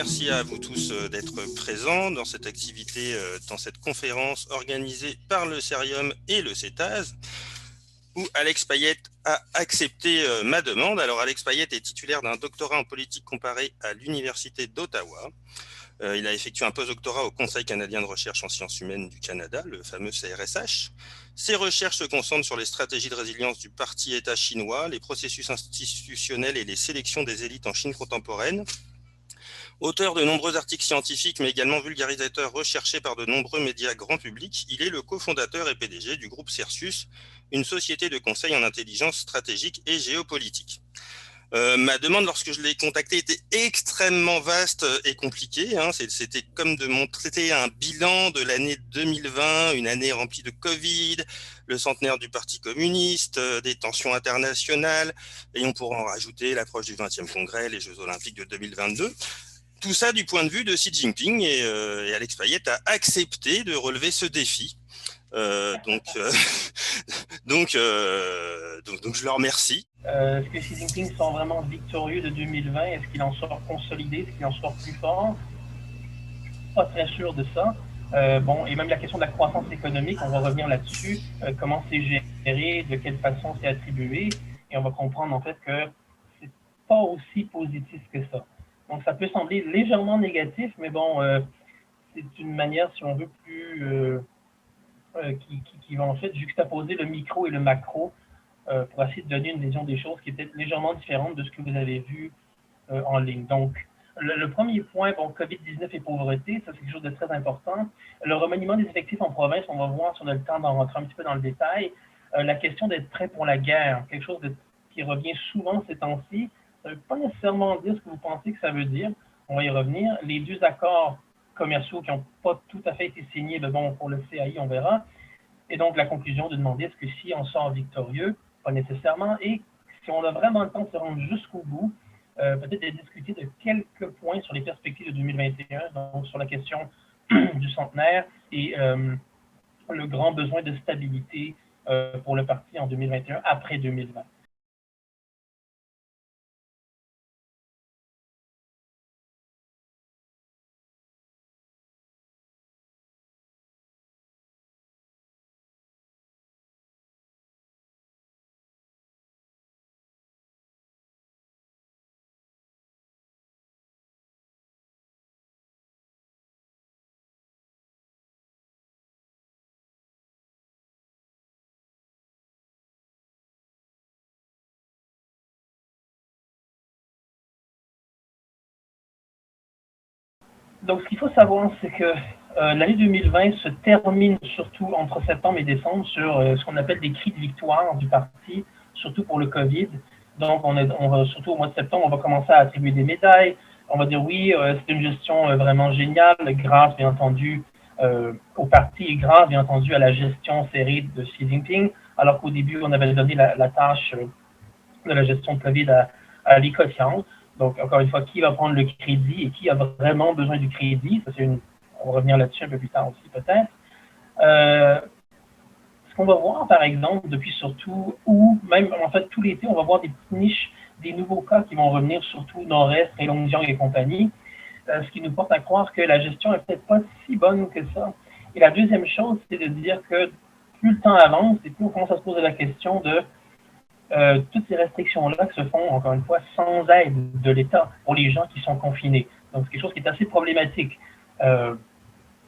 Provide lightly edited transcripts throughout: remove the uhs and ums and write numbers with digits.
merci à vous tous d'être présents dans cette activité, dans cette conférence organisée par le Cerium et le CETAS, où Alex Payette a accepté ma demande. Alors Alex Payette est titulaire d'un doctorat en politique comparée à l'Université d'Ottawa. Il a effectué un postdoctorat au Conseil canadien de recherche en sciences humaines du Canada, le fameux CRSH. Ses recherches se concentrent sur les stratégies de résilience du parti-État chinois, les processus institutionnels et les sélections des élites en Chine contemporaine. Auteur de nombreux articles scientifiques, mais également vulgarisateur recherché par de nombreux médias grand public, il est le cofondateur et PDG du groupe Cersus, une société de conseil en intelligence stratégique et géopolitique. Ma demande, lorsque je l'ai contacté, était extrêmement vaste et compliquée. C'était comme de montrer un bilan de l'année 2020, une année remplie de Covid, le centenaire du Parti communiste, des tensions internationales, et on pourra en rajouter l'approche du 20e congrès, les Jeux olympiques de 2022. Tout ça du point de vue de Xi Jinping, et Alex Payette a accepté de relever ce défi. Donc je le remercie. Est-ce que Xi Jinping sort vraiment victorieux de 2020? Est-ce qu'il en sort consolidé? Est-ce qu'il en sort plus fort? Pas très sûr de ça. Et même la question de la croissance économique, on va revenir là-dessus. Comment c'est géré, de quelle façon c'est attribué, et on va comprendre en fait que c'est pas aussi positif que ça. Donc ça peut sembler légèrement négatif, mais c'est une manière, si on veut, qui va en fait juxtaposer le micro et le macro pour essayer de donner une vision des choses qui est peut-être légèrement différente de ce que vous avez vu en ligne. Donc, le premier point, COVID-19 et pauvreté, ça c'est quelque chose de très important. Le remaniement des effectifs en province, on va voir si on a le temps d'en rentrer un petit peu dans le détail. La question d'être prêt pour la guerre, quelque chose qui revient souvent ces temps-ci. Ça ne veut pas nécessairement dire ce que vous pensez que ça veut dire. On va y revenir. Les deux accords commerciaux qui n'ont pas tout à fait été signés, pour le CAI, on verra. Et donc, la conclusion de demander est-ce que si on sort victorieux, pas nécessairement, et si on a vraiment le temps de se rendre jusqu'au bout, peut-être de discuter de quelques points sur les perspectives de 2021, donc sur la question du centenaire et le grand besoin de stabilité pour le parti en 2021, après 2020. Donc, ce qu'il faut savoir, c'est que l'année 2020 se termine surtout entre septembre et décembre sur ce qu'on appelle des cris de victoire du parti, surtout pour le COVID. Donc, on va, surtout au mois de septembre, on va commencer à attribuer des médailles. On va dire oui, c'est une gestion vraiment géniale, grâce bien entendu au parti et grâce bien entendu à la gestion serrée de Xi Jinping, alors qu'au début, on avait donné la tâche de la gestion de COVID à Li Keqiang. Donc, encore une fois, qui va prendre le crédit et qui a vraiment besoin du crédit? On va revenir là-dessus un peu plus tard aussi, peut-être. Ce qu'on va voir, par exemple, depuis surtout, ou même, en fait, tout l'été, on va voir des petites niches, des nouveaux cas qui vont revenir, surtout Nord-Est, Heilongjiang et compagnie, ce qui nous porte à croire que la gestion n'est peut-être pas si bonne que ça. Et la deuxième chose, c'est de dire que plus le temps avance et plus on commence à se poser la question de toutes ces restrictions-là qui se font, encore une fois, sans aide de l'État pour les gens qui sont confinés. Donc, c'est quelque chose qui est assez problématique.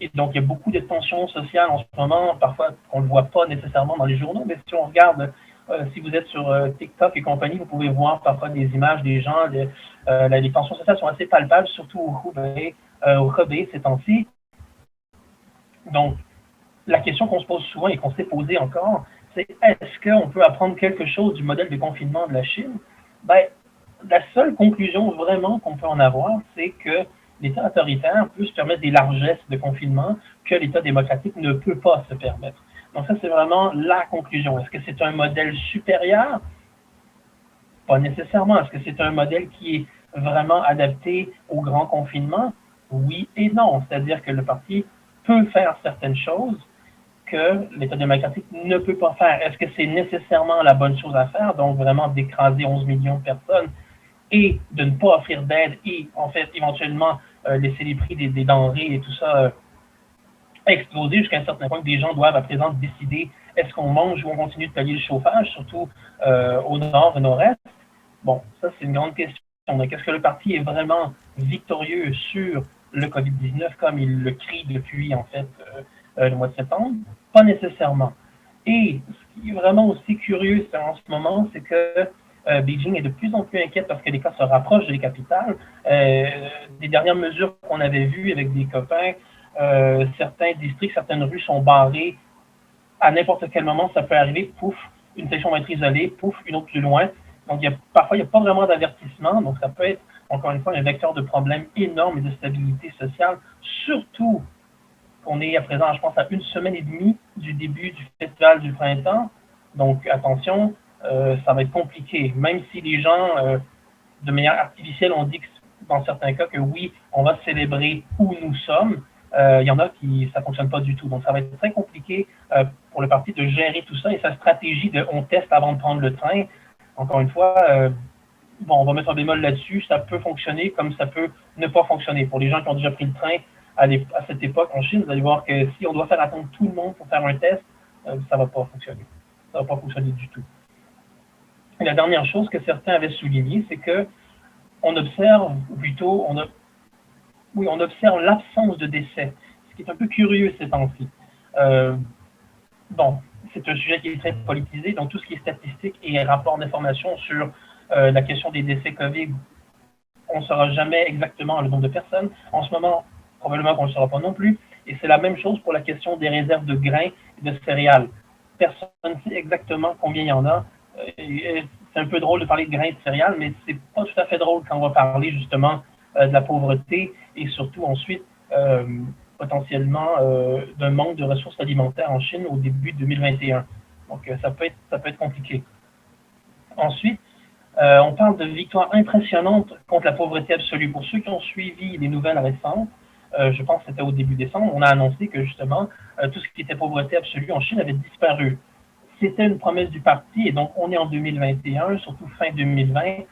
Et donc, il y a beaucoup de tensions sociales en ce moment, parfois qu'on ne voit pas nécessairement dans les journaux, mais si on regarde, si vous êtes sur TikTok et compagnie, vous pouvez voir parfois des images des gens, les tensions sociales sont assez palpables, surtout au Hubei ces temps-ci. Donc, la question qu'on se pose souvent et qu'on s'est posée encore, c'est est-ce qu'on peut apprendre quelque chose du modèle de confinement de la Chine? La seule conclusion vraiment qu'on peut en avoir, c'est que l'État autoritaire peut se permettre des largesses de confinement que l'État démocratique ne peut pas se permettre. Donc ça, c'est vraiment la conclusion. Est-ce que c'est un modèle supérieur? Pas nécessairement. Est-ce que c'est un modèle qui est vraiment adapté au grand confinement? Oui et non. C'est-à-dire que le parti peut faire certaines choses que l'État démocratique ne peut pas faire. Est-ce que c'est nécessairement la bonne chose à faire, donc vraiment d'écraser 11 millions de personnes et de ne pas offrir d'aide et, en fait, éventuellement laisser les prix des denrées et tout ça exploser jusqu'à un certain point que des gens doivent à présent décider est-ce qu'on mange ou on continue de payer le chauffage, surtout au nord et nord-est. Bon, ça c'est une grande question. Donc, est-ce que le parti est vraiment victorieux sur le COVID-19 comme il le crie depuis en fait le mois de septembre? Pas nécessairement. Et ce qui est vraiment aussi curieux en ce moment, c'est que Beijing est de plus en plus inquiète parce que les cas se rapprochent des capitales. Des dernières mesures qu'on avait vues avec des copains, certains districts, certaines rues sont barrées. À n'importe quel moment, ça peut arriver, pouf, une section va être isolée, pouf, une autre plus loin. Donc, parfois, il n'y a pas vraiment d'avertissement. Donc, ça peut être, encore une fois, un vecteur de problèmes énormes et de stabilité sociale, surtout qu'on est à présent, je pense, à une semaine et demie du début du festival du printemps. Donc, attention, ça va être compliqué. Même si les gens, de manière artificielle, ont dit que, dans certains cas que oui, on va célébrer où nous sommes, il y en a qui ça ne fonctionne pas du tout. Donc, ça va être très compliqué pour le parti de gérer tout ça et sa stratégie de on teste avant de prendre le train. Encore une fois, bon, on va mettre un bémol là-dessus. Ça peut fonctionner comme ça peut ne pas fonctionner. Pour les gens qui ont déjà pris le train à cette époque en Chine, vous allez voir que si on doit faire attendre tout le monde pour faire un test, ça ne va pas fonctionner. Ça ne va pas fonctionner du tout. Et la dernière chose que certains avaient souligné, c'est que on observe, ou plutôt, on observe l'absence de décès, ce qui est un peu curieux ces temps-ci. Bon, c'est un sujet qui est très politisé, donc tout ce qui est statistique et rapport d'information sur la question des décès COVID, on ne saura jamais exactement le nombre de personnes. En ce moment, probablement qu'on ne le saura pas non plus. Et c'est la même chose pour la question des réserves de grains et de céréales. Personne ne sait exactement combien il y en a. C'est un peu drôle de parler de grains et de céréales, mais c'est pas tout à fait drôle quand on va parler justement de la pauvreté et surtout ensuite potentiellement d'un manque de ressources alimentaires en Chine au début de 2021. Donc ça peut être compliqué. Ensuite, on parle de victoires impressionnantes contre la pauvreté absolue. Pour ceux qui ont suivi les nouvelles récentes, je pense que c'était au début décembre, on a annoncé que justement, tout ce qui était pauvreté absolue en Chine avait disparu. C'était une promesse du parti, et donc on est en 2021, surtout fin 2020.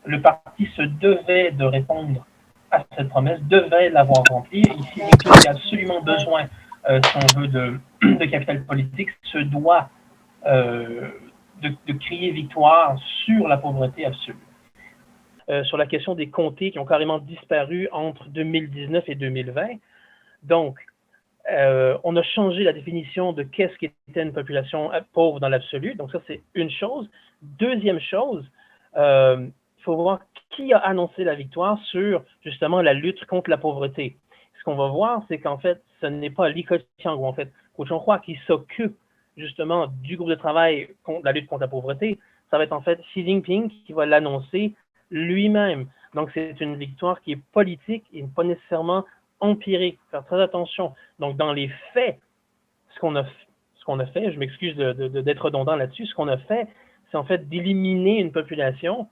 Le parti se devait de répondre à cette promesse, devait l'avoir remplie. Et ici, l'État qui a absolument besoin, si on veut, de capital politique, se doit de crier victoire sur la pauvreté absolue. Sur la question des comtés qui ont carrément disparu entre 2019 et 2020. Donc, on a changé la définition de qu'est-ce qui était une population pauvre dans l'absolu. Donc, ça, c'est une chose. Deuxième chose, il faut voir qui a annoncé la victoire sur, justement, la lutte contre la pauvreté. Ce qu'on va voir, c'est qu'en fait, ce n'est pas Li Keqiang ou en fait Hu Chonghua qui s'occupe justement du groupe de travail contre la lutte contre la pauvreté. Ça va être en fait Xi Jinping qui va l'annoncer lui-même. Donc, c'est une victoire qui est politique et pas nécessairement empirique. Faire très attention. Donc, dans les faits, ce qu'on a fait, je m'excuse d'être redondant là-dessus, ce qu'on a fait, c'est en fait d'éliminer une population.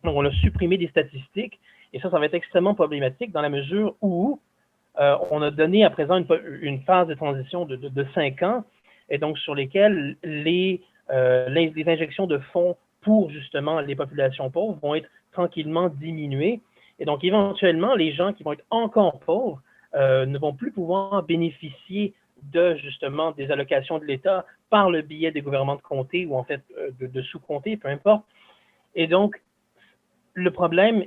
Donc, on a supprimé des statistiques et ça va être extrêmement problématique dans la mesure où on a donné à présent une phase de transition de 5 ans et donc sur lesquelles les injections de fonds pour justement les populations pauvres vont être tranquillement diminuées. Et donc, éventuellement, les gens qui vont être encore pauvres ne vont plus pouvoir bénéficier de, justement, des allocations de l'État par le biais des gouvernements de comté ou en fait de sous-comté, peu importe. Et donc, le problème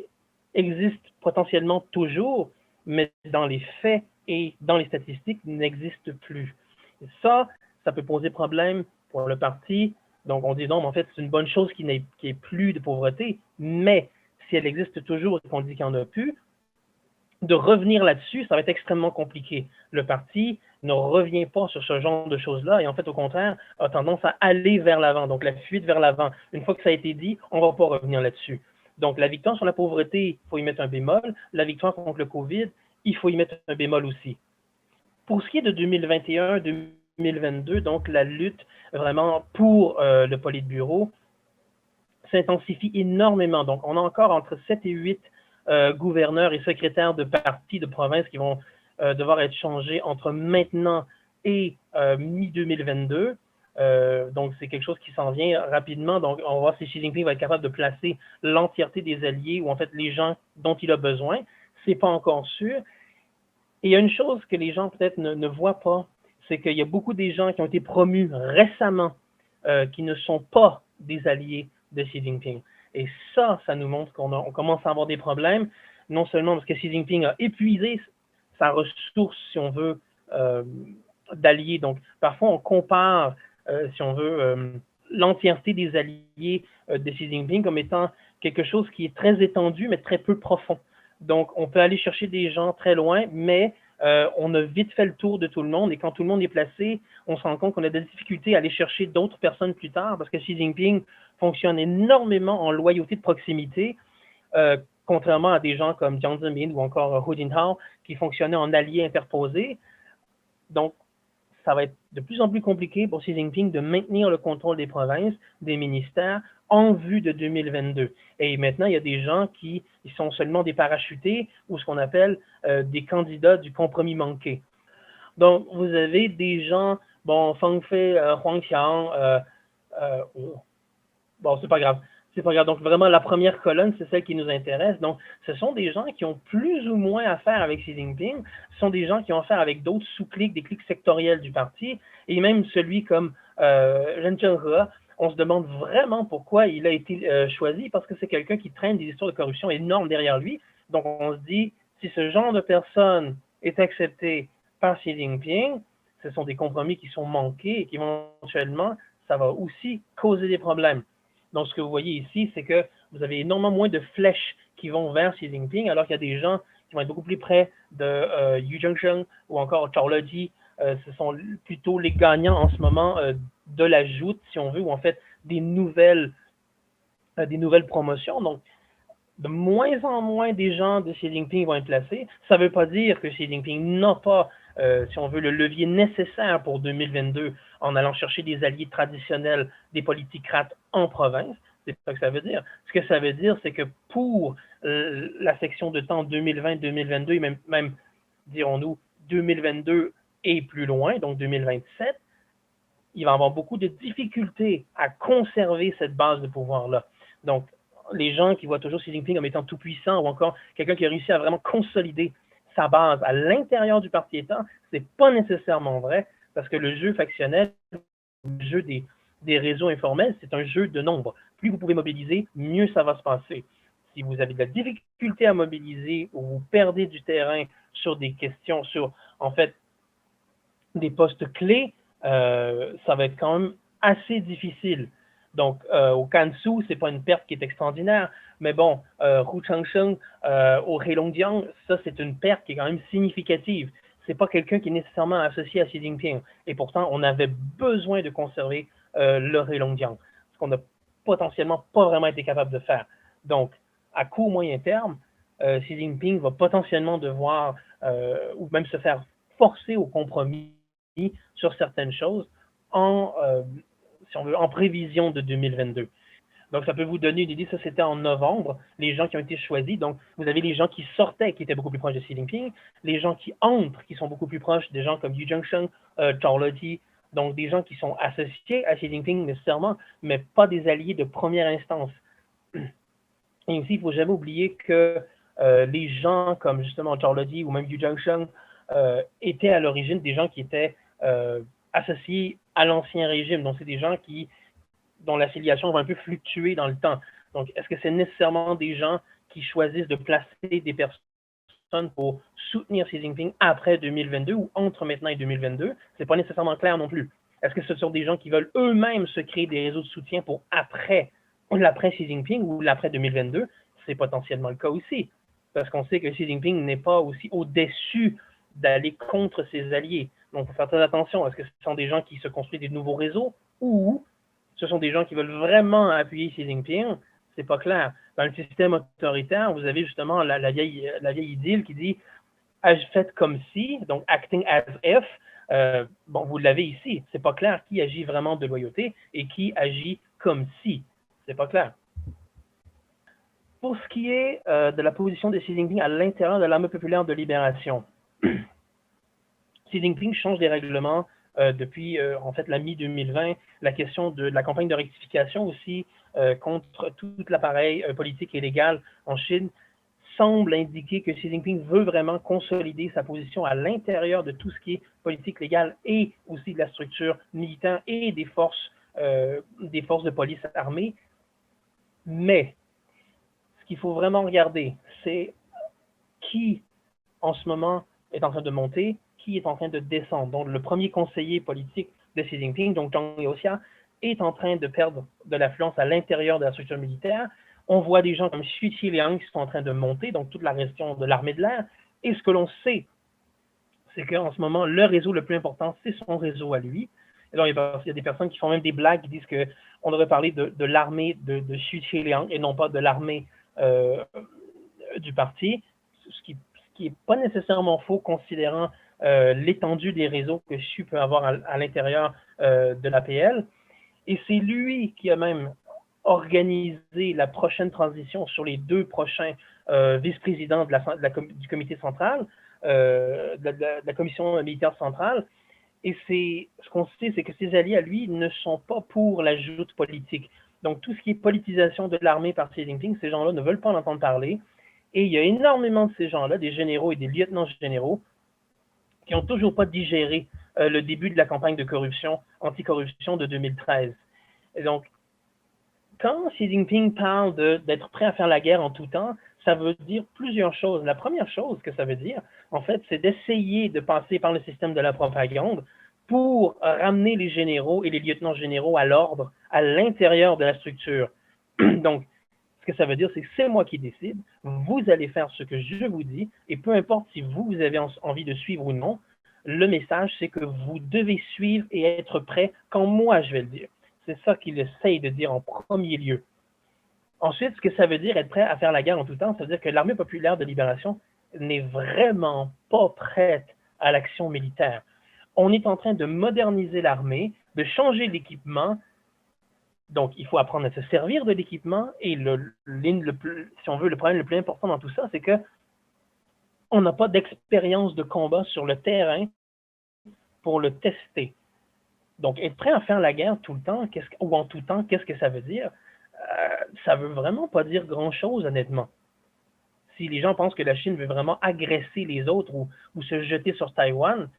existe potentiellement toujours, mais dans les faits et dans les statistiques, n'existe plus. Et ça peut poser problème pour le parti. Donc, on dit non, mais en fait, c'est une bonne chose qu'il n'y ait plus de pauvreté, mais si elle existe toujours et qu'on dit qu'il n'y en a plus, de revenir là-dessus, ça va être extrêmement compliqué. Le parti ne revient pas sur ce genre de choses-là et en fait, au contraire, a tendance à aller vers l'avant. Donc, la fuite vers l'avant. Une fois que ça a été dit, on ne va pas revenir là-dessus. Donc, la victoire sur la pauvreté, il faut y mettre un bémol. La victoire contre le COVID, il faut y mettre un bémol aussi. Pour ce qui est de 2021-2022, donc la lutte vraiment pour le Politburo s'intensifie énormément. Donc, on a encore entre 7 et 8 gouverneurs et secrétaires de partis de province qui vont devoir être changés entre maintenant et mi-2022. Donc, c'est quelque chose qui s'en vient rapidement. Donc, on va voir si Xi Jinping va être capable de placer l'entièreté des alliés ou en fait les gens dont il a besoin. c'est pas encore sûr. Et il y a une chose que les gens peut-être ne voient pas, c'est qu'il y a beaucoup des gens qui ont été promus récemment qui ne sont pas des alliés de Xi Jinping. Et ça nous montre qu'on commence à avoir des problèmes, non seulement parce que Xi Jinping a épuisé sa ressource, si on veut, d'alliés. Donc, parfois, on compare, si on veut, l'entièreté des alliés de Xi Jinping comme étant quelque chose qui est très étendu, mais très peu profond. Donc, on peut aller chercher des gens très loin, mais on a vite fait le tour de tout le monde. Et quand tout le monde est placé, on se rend compte qu'on a des difficultés à aller chercher d'autres personnes plus tard parce que Xi Jinping fonctionne énormément en loyauté de proximité, contrairement à des gens comme Jiang Zemin ou encore Hu Jintao qui fonctionnaient en alliés interposés. Donc, ça va être de plus en plus compliqué pour Xi Jinping de maintenir le contrôle des provinces, des ministères, en vue de 2022. Et maintenant, il y a des gens qui sont seulement des parachutés ou ce qu'on appelle des candidats du compromis manqué. Donc, vous avez des gens, bon, Feng Fei, Huang Qiang, bon, c'est pas grave. C'est pas grave. Donc, vraiment, la première colonne, c'est celle qui nous intéresse. Donc, ce sont des gens qui ont plus ou moins affaire avec Xi Jinping. Ce sont des gens qui ont affaire avec d'autres sous-cliques, des cliques sectorielles du parti. Et même celui comme Ren Zhenghe, on se demande vraiment pourquoi il a été choisi, parce que c'est quelqu'un qui traîne des histoires de corruption énormes derrière lui. Donc, on se dit, si ce genre de personne est accepté par Xi Jinping, ce sont des compromis qui sont manqués et qui éventuellement, ça va aussi causer des problèmes. Donc, ce que vous voyez ici, c'est que vous avez énormément moins de flèches qui vont vers Xi Jinping, alors qu'il y a des gens qui vont être beaucoup plus près de Yu Zhengsheng ou encore Zhao Leji. Ce sont plutôt les gagnants en ce moment de la joute, si on veut, ou en fait des nouvelles promotions. Donc, de moins en moins des gens de Xi Jinping vont être placés. Ça ne veut pas dire que Xi Jinping n'a pas, si on veut, le levier nécessaire pour 2022 en allant chercher des alliés traditionnels des politicrates en province. C'est pas ça que ça veut dire. Ce que ça veut dire, c'est que pour la section de temps 2020-2022 et même dirons-nous, 2022 et plus loin, donc 2027, il va y avoir beaucoup de difficultés à conserver cette base de pouvoir-là. Donc, les gens qui voient toujours Xi Jinping comme étant tout puissant ou encore quelqu'un qui a réussi à vraiment consolider sa base à l'intérieur du parti État, c'est pas nécessairement vrai parce que le jeu factionnel, le jeu des réseaux informels, c'est un jeu de nombres. Plus vous pouvez mobiliser, mieux ça va se passer. Si vous avez de la difficulté à mobiliser ou vous perdez du terrain sur des questions, sur en fait des postes clés, ça va être quand même assez difficile. Donc, au Kansu, c'est pas une perte qui est extraordinaire, mais bon, Hu Changsheng, au Heilongjiang, ça, c'est une perte qui est quand même significative. C'est pas quelqu'un qui est nécessairement associé à Xi Jinping. Et pourtant, on avait besoin de conserver le Heilongjiang, ce qu'on n'a potentiellement pas vraiment été capable de faire. Donc, à court moyen terme, Xi Jinping va potentiellement devoir, ou même se faire forcer au compromis sur certaines choses si on veut, en prévision de 2022. Donc, ça peut vous donner une idée, ça c'était en novembre, les gens qui ont été choisis. Donc, vous avez les gens qui sortaient, qui étaient beaucoup plus proches de Xi Jinping, les gens qui entrent, qui sont beaucoup plus proches des gens comme Yu Zhengsheng, Zhao Leji, donc des gens qui sont associés à Xi Jinping nécessairement, mais pas des alliés de première instance. Et aussi, il ne faut jamais oublier que les gens comme justement Zhao Leji ou même Yu Zhengsheng étaient à l'origine des gens qui étaient associés à l'ancien régime. Donc, c'est des gens dont l'affiliation va un peu fluctuer dans le temps. Donc, est-ce que c'est nécessairement des gens qui choisissent de placer des personnes pour soutenir Xi Jinping après 2022 ou entre maintenant et 2022? Ce n'est pas nécessairement clair non plus. Est-ce que ce sont des gens qui veulent eux-mêmes se créer des réseaux de soutien pour l'après Xi Jinping ou l'après 2022? C'est potentiellement le cas aussi. Parce qu'on sait que Xi Jinping n'est pas aussi au-dessus d'aller contre ses alliés. Donc, il faut faire très attention. Est-ce que ce sont des gens qui se construisent des nouveaux réseaux ou ce sont des gens qui veulent vraiment appuyer Xi Jinping? C'est pas clair. Dans le système autoritaire, vous avez justement la vieille idylle qui dit « faites comme si », donc « acting as if ». Bon, vous l'avez ici. C'est pas clair qui agit vraiment de loyauté et qui agit comme si. C'est pas clair. Pour ce qui est de la position de Xi Jinping à l'intérieur de l'armée populaire de libération, Xi Jinping change les règlements depuis en fait la mi-2020, la question de la campagne de rectification aussi contre tout l'appareil politique et légal en Chine semble indiquer que Xi Jinping veut vraiment consolider sa position à l'intérieur de tout ce qui est politique légale et aussi de la structure militaire et des forces de police armée. Mais ce qu'il faut vraiment regarder, c'est qui en ce moment est en train de monter, qui est en train de descendre. Donc le premier conseiller politique de Xi Jinping, donc Zhang Youxia, est en train de perdre de l'affluence à l'intérieur de la structure militaire. On voit des gens comme Xu Qiliang qui sont en train de monter, donc toute la gestion de l'armée de l'air. Et ce que l'on sait, c'est qu'en ce moment, le réseau le plus important, c'est son réseau à lui. Et donc, il y a des personnes qui font même des blagues qui disent qu'on devrait parler de l'armée de Xu Qiliang et non pas de l'armée du parti, ce qui n'est pas nécessairement faux considérant l'étendue des réseaux que Xu peut avoir à l'intérieur de l'APL. Et c'est lui qui a même organisé la prochaine transition sur les 2 prochains vice-présidents du comité central, de la commission militaire centrale. Et ce qu'on sait, c'est que ses alliés à lui ne sont pas pour la joute politique. Donc tout ce qui est politisation de l'armée par Xi Jinping, ces gens-là ne veulent pas en entendre parler. Et il y a énormément de ces gens-là, des généraux et des lieutenants généraux, qui n'ont toujours pas digéré le début de la campagne de corruption, anticorruption de 2013. Et donc, quand Xi Jinping parle d'être prêt à faire la guerre en tout temps, ça veut dire plusieurs choses. La première chose que ça veut dire, en fait, c'est d'essayer de passer par le système de la propagande pour ramener les généraux et les lieutenants généraux à l'ordre à l'intérieur de la structure. Donc, ce que ça veut dire, c'est que c'est moi qui décide, vous allez faire ce que je vous dis, et peu importe si vous avez envie de suivre ou non, le message, c'est que vous devez suivre et être prêt quand moi je vais le dire. C'est ça qu'il essaye de dire en premier lieu. Ensuite, ce que ça veut dire être prêt à faire la guerre en tout temps, ça veut dire que l'armée populaire de libération n'est vraiment pas prête à l'action militaire. On est en train de moderniser l'armée, de changer l'équipement. Donc, il faut apprendre à se servir de l'équipement. Et si on veut, le problème le plus important dans tout ça, c'est que on n'a pas d'expérience de combat sur le terrain pour le tester. Donc, être prêt à faire la guerre tout le temps, ou en tout temps, qu'est-ce que ça veut dire? Ça veut vraiment pas dire grand-chose, honnêtement. Si les gens pensent que la Chine veut vraiment agresser les autres ou se jeter sur Taïwan,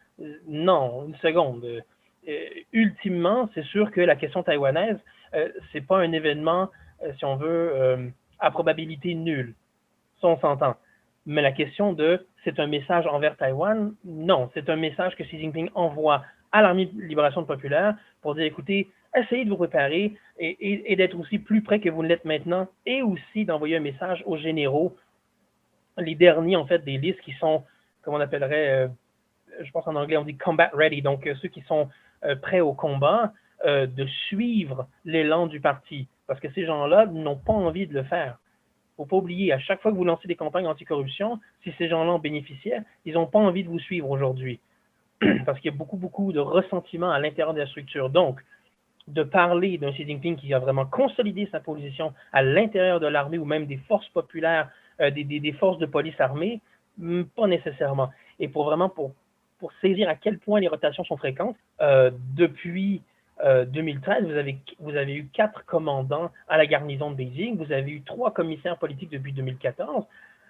non, une seconde. Ultimement, c'est sûr que la question taïwanaise, c'est pas un événement, si on veut, à probabilité nulle. Ça, on s'entend. Mais la question c'est un message envers Taïwan, non, c'est un message que Xi Jinping envoie à l'armée de libération populaire pour dire, écoutez, essayez de vous préparer et d'être aussi plus près que vous ne l'êtes maintenant, et aussi d'envoyer un message aux généraux, les derniers, en fait, des listes qui sont, comme on appellerait, je pense en anglais, on dit combat ready, donc ceux qui sont prêts au combat, de suivre l'élan du parti. Parce que ces gens-là n'ont pas envie de le faire. Il ne faut pas oublier, à chaque fois que vous lancez des campagnes anticorruption, si ces gens-là en bénéficiaient, ils n'ont pas envie de vous suivre aujourd'hui. Parce qu'il y a beaucoup, beaucoup de ressentiment à l'intérieur de la structure. Donc, de parler d'un Xi Jinping qui a vraiment consolidé sa position à l'intérieur de l'armée ou même des forces populaires, des forces de police armée, pas nécessairement. Et pour saisir à quel point les rotations sont fréquentes, depuis 2013, vous avez eu 4 commandants à la garnison de Beijing, vous avez eu 3 commissaires politiques depuis 2014.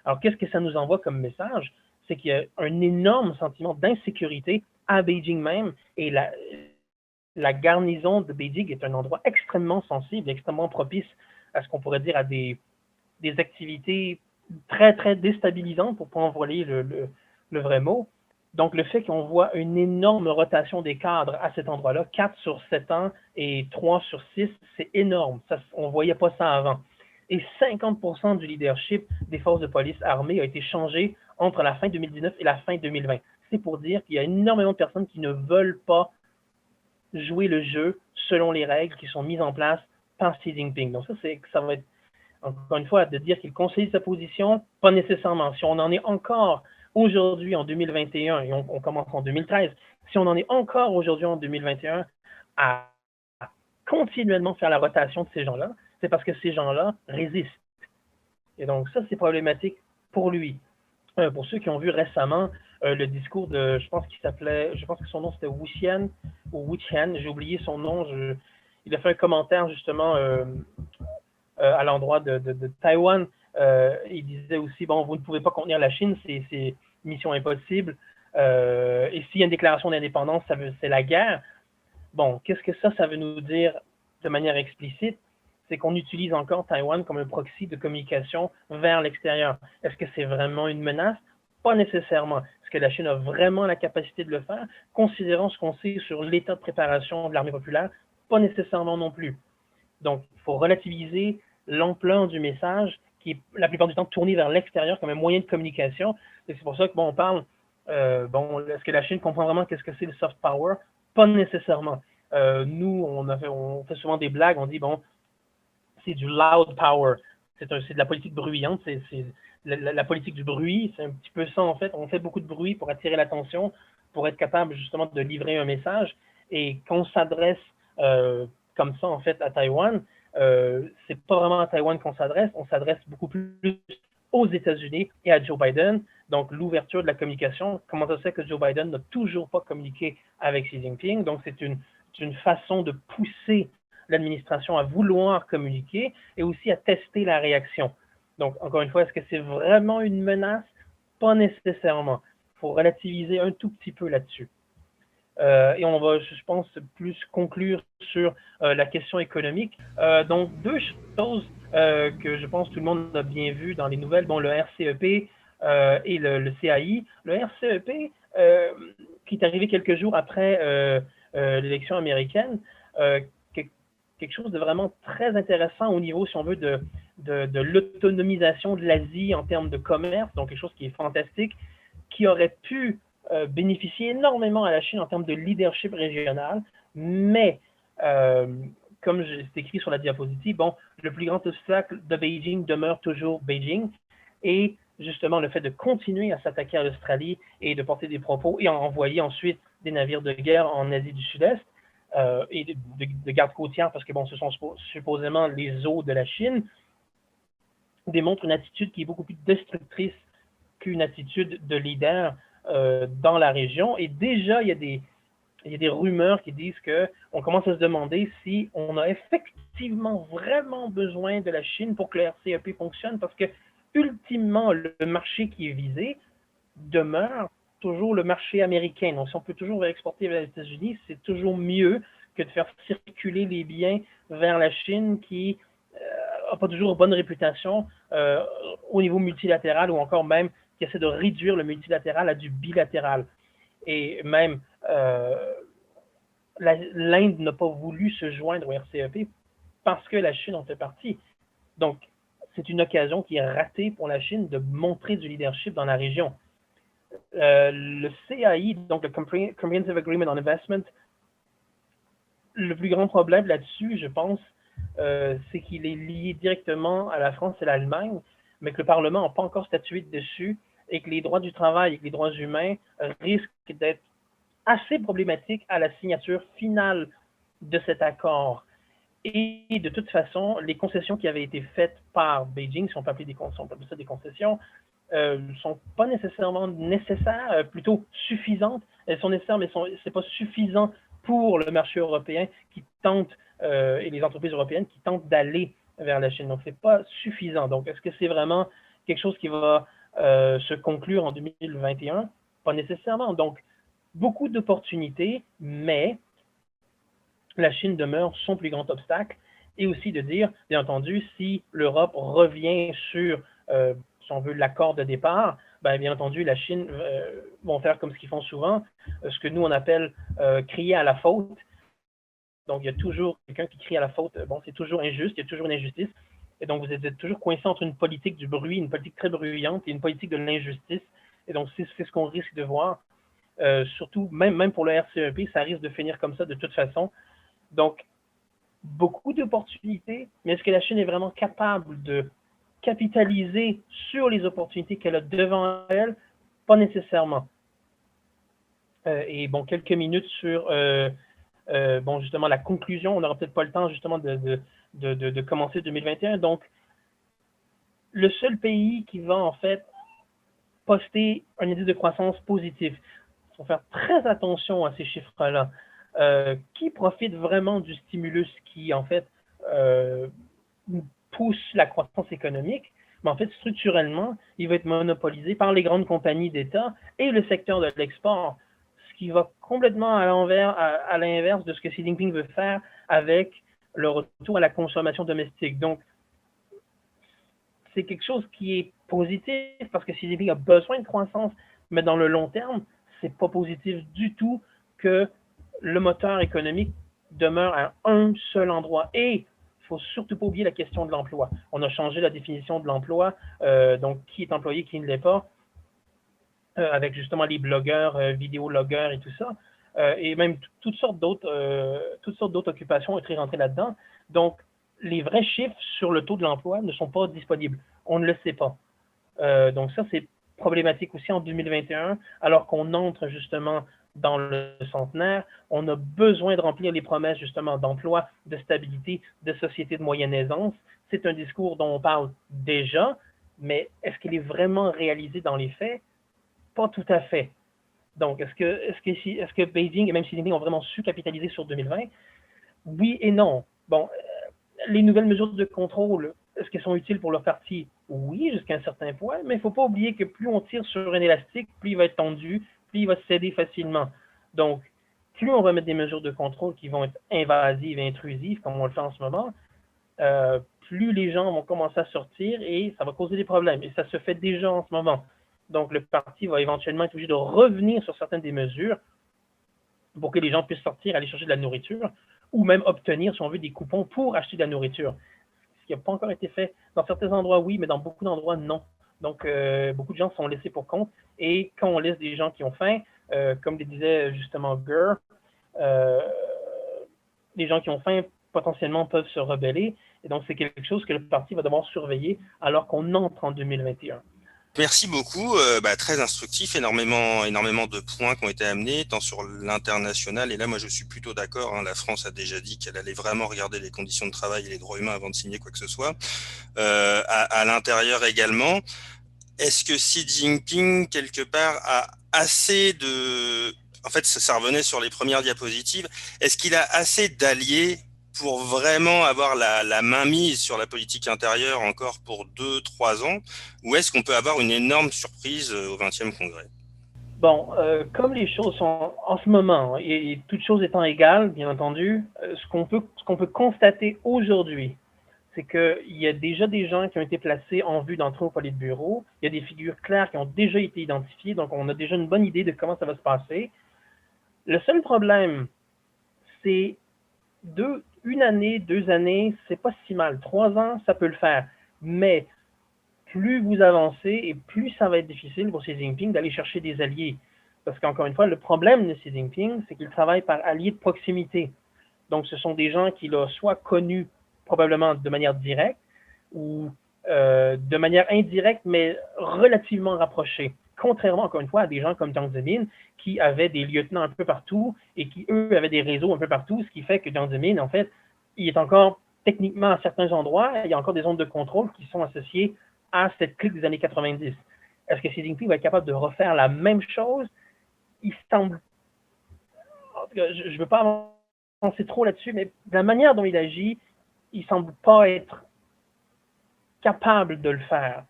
Alors, qu'est-ce que ça nous envoie comme message? C'est qu'il y a un énorme sentiment d'insécurité à Beijing même, et la garnison de Beijing est un endroit extrêmement sensible, extrêmement propice à ce qu'on pourrait dire à des activités très, très déstabilisantes, pour ne pas envoyer le vrai mot. Donc, le fait qu'on voit une énorme rotation des cadres à cet endroit-là, 4 sur 7 ans et 3 sur 6, c'est énorme. On ne voyait pas ça avant. Et 50% du leadership des forces de police armées a été changé entre la fin 2019 et la fin 2020. C'est pour dire qu'il y a énormément de personnes qui ne veulent pas jouer le jeu selon les règles qui sont mises en place par Xi Jinping. Donc ça va être, encore une fois, de dire qu'il conseille sa position, pas nécessairement. Si on en est encore aujourd'hui en 2021, et on commence en 2013, si on en est encore aujourd'hui en 2021 à continuellement faire la rotation de ces gens-là, c'est parce que ces gens-là résistent. Et donc ça, c'est problématique pour lui. Pour ceux qui ont vu récemment le discours je pense que son nom c'était Wu Xian ou Wu Qian, j'ai oublié son nom, il a fait un commentaire justement à l'endroit de Taïwan il disait aussi, bon, vous ne pouvez pas contenir la Chine, c'est mission impossible. Et s'il y a une déclaration d'indépendance, c'est la guerre. Bon, qu'est-ce que ça veut nous dire de manière explicite? C'est qu'on utilise encore Taïwan comme un proxy de communication vers l'extérieur. Est-ce que c'est vraiment une menace? Pas nécessairement. Est-ce que la Chine a vraiment la capacité de le faire? Considérant ce qu'on sait sur l'état de préparation de l'armée populaire, pas nécessairement non plus. Donc, il faut relativiser l'ampleur du message qui est la plupart du temps tourné vers l'extérieur comme un moyen de communication. Et c'est pour ça que, bon, on parle, est-ce que la Chine comprend vraiment qu'est-ce que c'est le soft power? Pas nécessairement. Nous, on fait souvent des blagues, on dit, bon, c'est du loud power. C'est de la politique bruyante, c'est la politique du bruit, c'est un petit peu ça en fait. On fait beaucoup de bruit pour attirer l'attention, pour être capable justement de livrer un message. Et quand on s'adresse comme ça en fait à Taïwan, c'est pas vraiment à Taïwan qu'on s'adresse, on s'adresse beaucoup plus aux États-Unis et à Joe Biden. Donc l'ouverture de la communication, comment ça se fait que Joe Biden n'a toujours pas communiqué avec Xi Jinping? Donc c'est une façon de pousser l'administration à vouloir communiquer et aussi à tester la réaction. Donc, encore une fois, est-ce que c'est vraiment une menace? Pas nécessairement. Il faut relativiser un tout petit peu là-dessus. Et on va, je pense, plus conclure sur la question économique. Donc, deux choses que je pense tout le monde a bien vues dans les nouvelles. Bon, le RCEP et le CAI. Le RCEP, qui est arrivé quelques jours après l'élection américaine, quelque chose de vraiment très intéressant au niveau, si on veut, de l'autonomisation de l'Asie en termes de commerce, donc quelque chose qui est fantastique, qui aurait pu bénéficier énormément à la Chine en termes de leadership régional, mais comme c'est écrit sur la diapositive, bon, le plus grand obstacle de Beijing demeure toujours Beijing, et justement le fait de continuer à s'attaquer à l'Australie et de porter des propos et envoyer ensuite des navires de guerre en Asie du Sud-Est, et de garde côtière, parce que bon, ce sont supposément les eaux de la Chine, démontre une attitude qui est beaucoup plus destructrice qu'une attitude de leader dans la région. Et déjà, il y a des rumeurs qui disent qu'on commence à se demander si on a effectivement vraiment besoin de la Chine pour que le RCEP fonctionne, parce que ultimement, le marché qui est visé demeure toujours le marché américain. Donc, si on peut toujours exporter vers les États-Unis, c'est toujours mieux que de faire circuler les biens vers la Chine qui n'a pas toujours bonne réputation au niveau multilatéral, ou encore même qui essaie de réduire le multilatéral à du bilatéral. Et même l'Inde n'a pas voulu se joindre au RCEP parce que la Chine en fait partie. Donc, c'est une occasion qui est ratée pour la Chine de montrer du leadership dans la région. Le CAI, donc le Comprehensive Agreement on Investment, le plus grand problème là-dessus, je pense, c'est qu'il est lié directement à la France et l'Allemagne, mais que le Parlement n'a pas encore statué dessus et que les droits du travail et que les droits humains risquent d'être assez problématiques à la signature finale de cet accord. Et de toute façon, les concessions qui avaient été faites par Beijing, si on peut appeler ça des concessions, ne sont pas nécessairement nécessaires, plutôt suffisantes. Elles sont nécessaires, mais ce n'est pas suffisant pour le marché européen qui tente, et les entreprises européennes qui tentent d'aller vers la Chine. Donc, ce n'est pas suffisant. Donc, est-ce que c'est vraiment quelque chose qui va se conclure en 2021? Pas nécessairement. Donc, beaucoup d'opportunités, mais la Chine demeure son plus grand obstacle. Et aussi de dire, bien entendu, si l'Europe revient sur, si on veut, l'accord de départ, bien entendu, la Chine vont faire comme ce qu'ils font souvent, ce que nous, on appelle crier à la faute. Donc, il y a toujours quelqu'un qui crie à la faute. Bon, c'est toujours injuste, il y a toujours une injustice. Et donc, vous êtes toujours coincé entre une politique du bruit, une politique très bruyante, et une politique de l'injustice. Et donc, c'est ce qu'on risque de voir. Surtout, même pour le RCEP, ça risque de finir comme ça de toute façon. Donc, beaucoup d'opportunités, mais est-ce que la Chine est vraiment capable de capitaliser sur les opportunités qu'elle a devant elle? Pas nécessairement. Et bon, quelques minutes sur justement la conclusion. On n'aura peut-être pas le temps justement de commencer 2021. Donc, le seul pays qui va en fait poster un indice de croissance positif, il faut faire très attention à ces chiffres-là. Qui profite vraiment du stimulus qui, en fait, pousse la croissance économique? Mais en fait, structurellement, il va être monopolisé par les grandes compagnies d'État et le secteur de l'export, ce qui va complètement à l'inverse de ce que Xi Jinping veut faire avec le retour à la consommation domestique. Donc, c'est quelque chose qui est positif parce que Xi Jinping a besoin de croissance, mais dans le long terme, c'est pas positif du tout que le moteur économique demeure à un seul endroit. Et il faut surtout pas oublier la question de l'emploi. On a changé la définition de l'emploi, donc qui est employé, qui ne l'est pas, avec justement les blogueurs, vidéologueurs et tout ça, et même toutes sortes d'autres occupations être rentrées là-dedans. Donc, les vrais chiffres sur le taux de l'emploi ne sont pas disponibles. On ne le sait pas. Donc ça, c'est problématique aussi en 2021, alors qu'on entre justement dans le centenaire. On a besoin de remplir les promesses justement d'emploi, de stabilité, de société de moyenne aisance. C'est un discours dont on parle déjà, mais est-ce qu'il est vraiment réalisé dans les faits? Pas tout à fait. Donc, est-ce que Beijing et même Xi Jinping ont vraiment su capitaliser sur 2020? Oui et non. Bon, les nouvelles mesures de contrôle, est-ce qu'elles sont utiles pour leur parti? Oui, jusqu'à un certain point, mais il ne faut pas oublier que plus on tire sur un élastique, plus il va être tendu, plus il va céder facilement. Donc, plus on va mettre des mesures de contrôle qui vont être invasives et intrusives, comme on le fait en ce moment, plus les gens vont commencer à sortir et ça va causer des problèmes. Et ça se fait déjà en ce moment. Donc, le parti va éventuellement être obligé de revenir sur certaines des mesures pour que les gens puissent sortir, aller chercher de la nourriture, ou même obtenir, si on veut, des coupons pour acheter de la nourriture. Ce qui n'a pas encore été fait. Dans certains endroits, oui, mais dans beaucoup d'endroits, non. Donc, beaucoup de gens sont laissés pour compte. Et quand on laisse des gens qui ont faim, comme le disait justement Gurr, les gens qui ont faim potentiellement peuvent se rebeller. Et donc, c'est quelque chose que le parti va devoir surveiller alors qu'on entre en 2021. Merci beaucoup, très instructif, énormément de points qui ont été amenés, tant sur l'international, et là moi je suis plutôt d'accord, hein, la France a déjà dit qu'elle allait vraiment regarder les conditions de travail et les droits humains avant de signer quoi que ce soit, à l'intérieur également. Est-ce que Xi Jinping, quelque part, a assez de... En fait, ça revenait sur les premières diapositives. Est-ce qu'il a assez d'alliés pour vraiment avoir la main mise sur la politique intérieure encore pour 2, 3 ans? Ou est-ce qu'on peut avoir une énorme surprise au 20e congrès? Bon, comme les choses sont en ce moment, et toutes choses étant égales, bien entendu, ce qu'on peut constater aujourd'hui, c'est qu'il y a déjà des gens qui ont été placés en vue d'entrer au Politburo. Il y a des figures claires qui ont déjà été identifiées, donc on a déjà une bonne idée de comment ça va se passer. Le seul problème, c'est une année, 2 années, c'est pas si mal. 3 ans, ça peut le faire. Mais plus vous avancez et plus ça va être difficile pour Xi Jinping d'aller chercher des alliés. Parce qu'encore une fois, le problème de Xi Jinping, c'est qu'il travaille par alliés de proximité. Donc, ce sont des gens qu'il a soit connus probablement de manière directe ou de manière indirecte, mais relativement rapprochée. Contrairement, encore une fois, à des gens comme Jiang Zemin, qui avaient des lieutenants un peu partout et qui, eux, avaient des réseaux un peu partout, ce qui fait que Jiang Zemin, en fait, il est encore techniquement à certains endroits, il y a encore des zones de contrôle qui sont associées à cette clique des années 90. Est-ce que Xi Jinping va être capable de refaire la même chose? Il semble... Je ne veux pas avancer trop là-dessus, mais de la manière dont il agit, il ne semble pas être capable de le faire.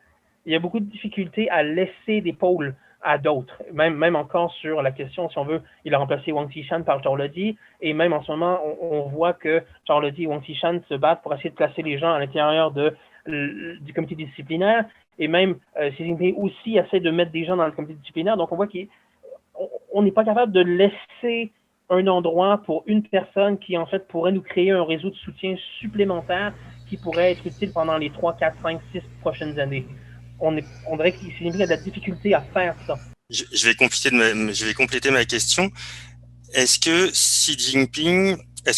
Il y a beaucoup de difficultés à laisser des pôles à d'autres. Même encore sur la question, si on veut, il a remplacé Wang Qishan par Zhao Leji, et même en ce moment, on voit que Zhao Leji et Wang Qishan se battent pour essayer de placer les gens à l'intérieur du comité disciplinaire, et même Xi Jinping aussi essaie de mettre des gens dans le comité disciplinaire, donc on voit qu'on n'est pas capable de laisser un endroit pour une personne qui, en fait, pourrait nous créer un réseau de soutien supplémentaire qui pourrait être utile pendant les 3, 4, 5, 6 prochaines années. On dirait que Xi Jinping a de la difficulté à faire ça. Je vais compléter ma question. Est-ce que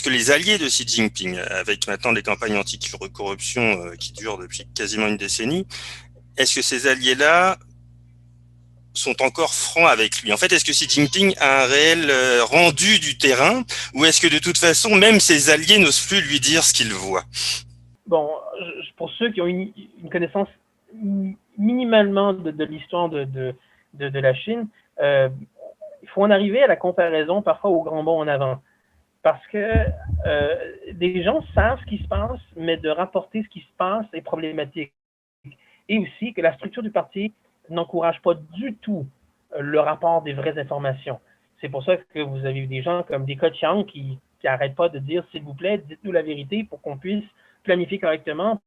les alliés de Xi Jinping, avec maintenant les campagnes anti-corruption qui durent depuis quasiment une décennie, est-ce que ces alliés-là sont encore francs avec lui? En fait, est-ce que Xi Jinping a un réel rendu du terrain, ou est-ce que de toute façon, même ses alliés n'osent plus lui dire ce qu'ils voient? Bon, pour ceux qui ont une connaissance minimalement de l'histoire de la Chine, il faut en arriver à la comparaison parfois au grand bond en avant. Parce que des gens savent ce qui se passe, mais de rapporter ce qui se passe est problématique. et aussi que la structure du parti n'encourage pas du tout le rapport des vraies informations. C'est pour ça que vous avez des gens comme des Chiang qui n'arrêtent pas de dire, s'il vous plaît, dites-nous la vérité pour qu'on puisse planifier correctement,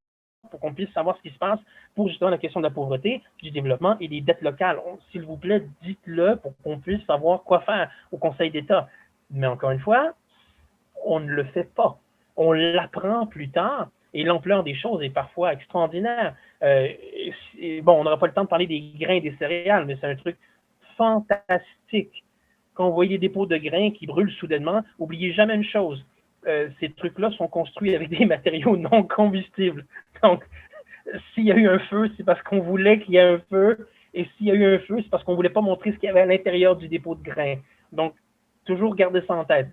pour qu'on puisse savoir ce qui se passe pour justement la question de la pauvreté, du développement et des dettes locales. S'il vous plaît, dites-le pour qu'on puisse savoir quoi faire au Conseil d'État. Mais encore une fois, on ne le fait pas. On l'apprend plus tard et l'ampleur des choses est parfois extraordinaire. Bon, on n'aura pas le temps de parler des grains et des céréales, mais c'est un truc fantastique. Quand vous voyez des dépôts de grains qui brûlent soudainement, n'oubliez jamais une chose. Ces trucs-là sont construits avec des matériaux non combustibles. Donc, s'il y a eu un feu, c'est parce qu'on voulait qu'il y ait un feu. Et s'il y a eu un feu, c'est parce qu'on ne voulait pas montrer ce qu'il y avait à l'intérieur du dépôt de grains. Donc, toujours garder ça en tête.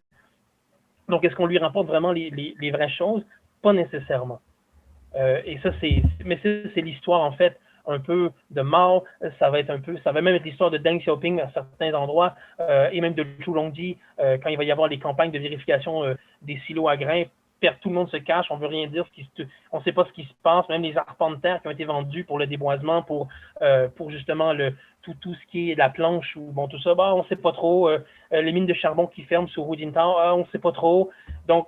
Donc, est-ce qu'on lui rapporte vraiment les vraies choses? Pas nécessairement. Et ça, mais c'est l'histoire, en fait, un peu de Mao, ça va même être l'histoire de Deng Xiaoping à certains endroits, et même de Zhu Longji, quand il va y avoir les campagnes de vérification des silos à grains, tout le monde se cache, on ne veut rien dire, on ne sait pas ce qui se passe, même les arpents de terre qui ont été vendus pour le déboisement, pour justement tout ce qui est la planche, ou bon, tout ça, on ne sait pas trop, les mines de charbon qui ferment sur Hu Jintao, on ne sait pas trop. Donc,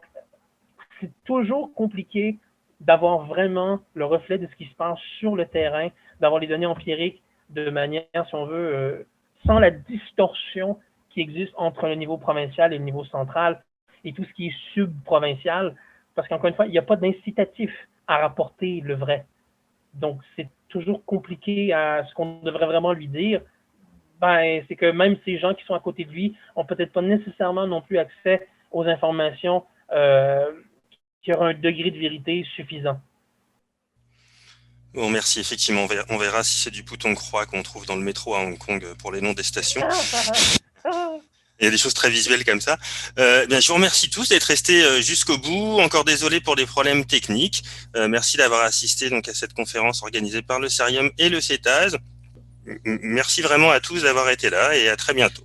c'est toujours compliqué d'avoir vraiment le reflet de ce qui se passe sur le terrain, d'avoir les données empiriques de manière, si on veut, sans la distorsion qui existe entre le niveau provincial et le niveau central et tout ce qui est subprovincial, parce qu'encore une fois, il n'y a pas d'incitatif à rapporter le vrai. Donc, c'est toujours compliqué à ce qu'on devrait vraiment lui dire. C'est que même ces gens qui sont à côté de lui n'ont peut-être pas nécessairement non plus accès aux informations qui aura un degré de vérité suffisant. Bon, merci. Effectivement, on verra si c'est du bouton croix qu'on trouve dans le métro à Hong Kong pour les noms des stations. Il y a des choses très visuelles comme ça. Bien, je vous remercie tous d'être restés jusqu'au bout. Encore désolé pour les problèmes techniques. Merci d'avoir assisté donc à cette conférence organisée par le Cerium et le CETAS. Merci vraiment à tous d'avoir été là et à très bientôt.